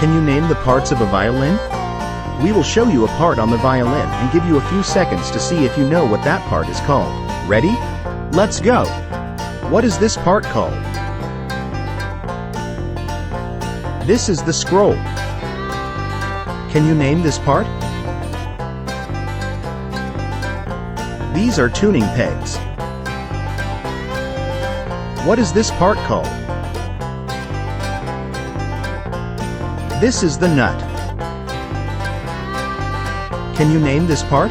Can you name the parts of a violin? We will show you a part on the violin and give you a few seconds to see if you know what that part is called. Ready? Let's go! What is this part called? This is the scroll. Can you name this part? These are tuning pegs. What is this part called? This is the nut. Can you name this part?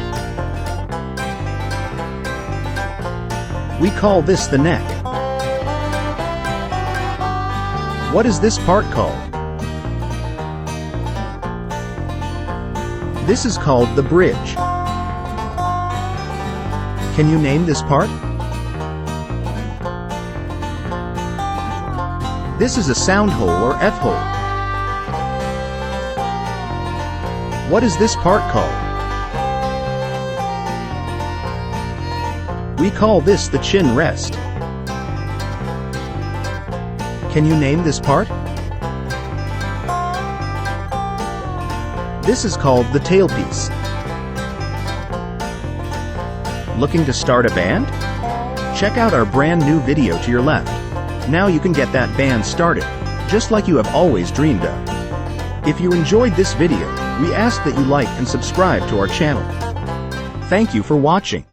We call this the neck. What is this part called? This is called the bridge. Can you name this part? This is a sound hole or F-hole. What is this part called? We call this the chin rest. Can you name this part? This is called the tailpiece. Looking to start a band? Check out our brand new video to your left. Now you can get that band started, just like you have always dreamed of. If you enjoyed this video, we ask that you like and subscribe to our channel. Thank you for watching.